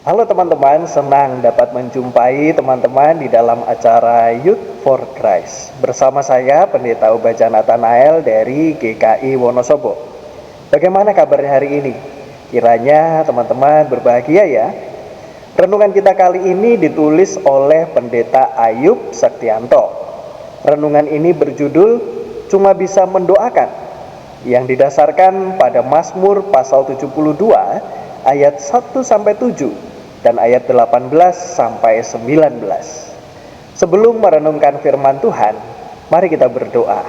Halo teman-teman, senang dapat menjumpai teman-teman di dalam acara Youth for Christ. Bersama saya Pendeta Ubaja Nathanael dari GKI Wonosobo. Bagaimana kabarnya hari ini? Kiranya teman-teman berbahagia ya. Renungan kita kali ini ditulis oleh Pendeta Ayub Sektianto. Renungan ini berjudul Cuma Bisa Mendoakan, yang didasarkan pada Mazmur pasal 72 ayat 1-7 dan ayat 18-19. Sebelum merenungkan firman Tuhan, mari kita berdoa.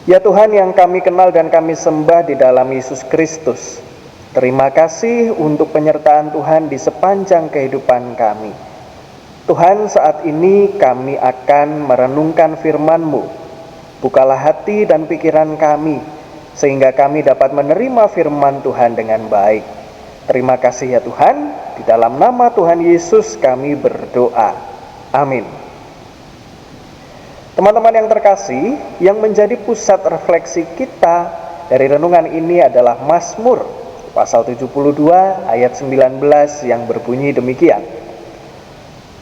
Ya Tuhan yang kami kenal dan kami sembah di dalam Yesus Kristus, terima kasih untuk penyertaan Tuhan di sepanjang kehidupan kami. Tuhan, saat ini kami akan merenungkan firman-Mu. Bukalah hati dan pikiran kami, sehingga kami dapat menerima firman Tuhan dengan baik. Terima kasih ya Tuhan, di dalam nama Tuhan Yesus kami berdoa. Amin. Teman-teman yang terkasih, yang menjadi pusat refleksi kita dari renungan ini adalah Mazmur pasal 72 ayat 19 yang berbunyi demikian.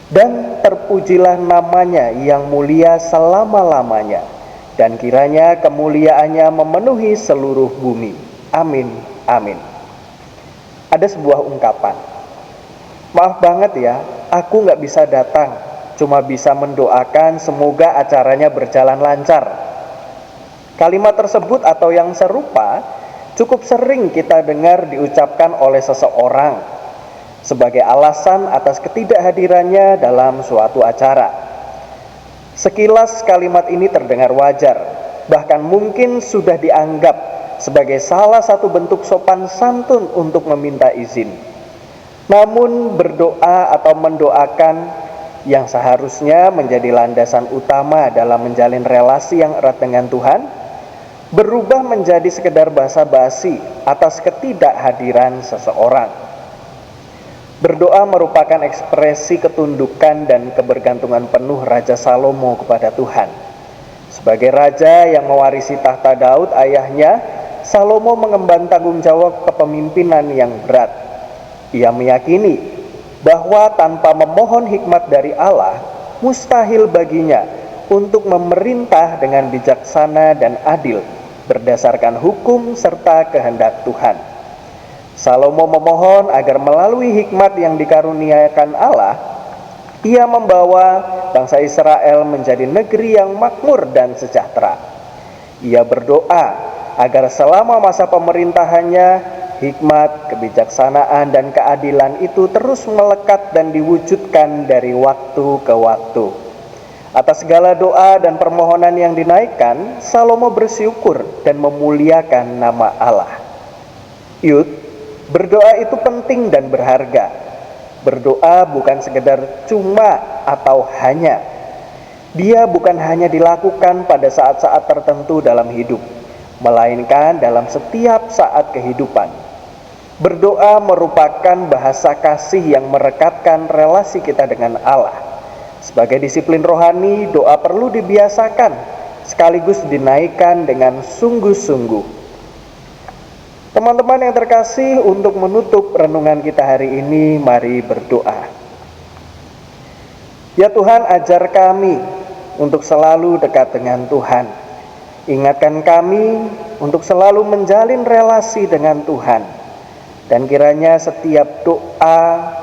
Dan terpujilah namanya yang mulia selama-lamanya, dan kiranya kemuliaannya memenuhi seluruh bumi. Amin, amin. Ada sebuah ungkapan, maaf banget ya, aku gak bisa datang, cuma bisa mendoakan semoga acaranya berjalan lancar. Kalimat tersebut atau yang serupa cukup sering kita dengar diucapkan oleh seseorang sebagai alasan atas ketidakhadirannya dalam suatu acara. Sekilas kalimat ini terdengar wajar, bahkan mungkin sudah dianggap sebagai salah satu bentuk sopan santun untuk meminta izin. Namun berdoa atau mendoakan yang seharusnya menjadi landasan utama dalam menjalin relasi yang erat dengan Tuhan, berubah menjadi sekedar basa-basi atas ketidakhadiran seseorang. Berdoa merupakan ekspresi ketundukan dan kebergantungan penuh Raja Salomo kepada Tuhan. Sebagai raja yang mewarisi tahta Daud ayahnya, Salomo mengemban tanggung jawab kepemimpinan yang berat. Ia meyakini bahwa tanpa memohon hikmat dari Allah, mustahil baginya untuk memerintah dengan bijaksana dan adil berdasarkan hukum serta kehendak Tuhan. Salomo memohon agar melalui hikmat yang dikaruniakan Allah, ia membawa bangsa Israel menjadi negeri yang makmur dan sejahtera. Ia berdoa agar selama masa pemerintahannya, hikmat, kebijaksanaan, dan keadilan itu terus melekat dan diwujudkan dari waktu ke waktu. Atas segala doa dan permohonan yang dinaikkan, Salomo bersyukur dan memuliakan nama Allah. Yud, berdoa itu penting dan berharga. Berdoa bukan sekedar cuma atau hanya. Dia bukan hanya dilakukan pada saat-saat tertentu dalam hidup, melainkan dalam setiap saat kehidupan. Berdoa merupakan bahasa kasih yang merekatkan relasi kita dengan Allah. Sebagai disiplin rohani, doa perlu dibiasakan, sekaligus dinaikkan dengan sungguh-sungguh. Teman-teman yang terkasih, untuk menutup renungan kita hari ini, mari berdoa. Ya Tuhan, ajar kami untuk selalu dekat dengan Tuhan. Ingatkan kami untuk selalu menjalin relasi dengan Tuhan. Dan kiranya setiap doa,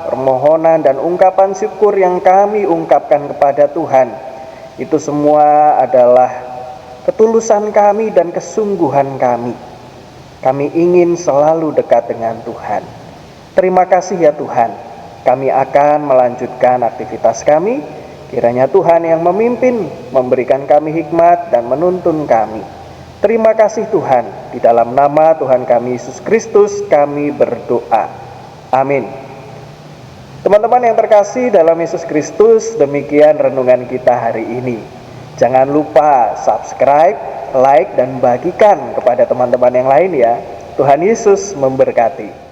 permohonan, dan ungkapan syukur yang kami ungkapkan kepada Tuhan, itu semua adalah ketulusan kami dan kesungguhan kami. Kami ingin selalu dekat dengan Tuhan. Terima kasih ya Tuhan. Kami akan melanjutkan aktivitas kami. Kiranya Tuhan yang memimpin, memberikan kami hikmat dan menuntun kami. Terima kasih Tuhan. Di dalam nama Tuhan kami Yesus Kristus kami berdoa. Amin. Teman-teman yang terkasih dalam Yesus Kristus, demikian renungan kita hari ini. Jangan lupa subscribe, like, dan bagikan kepada teman-teman yang lain ya. Tuhan Yesus memberkati.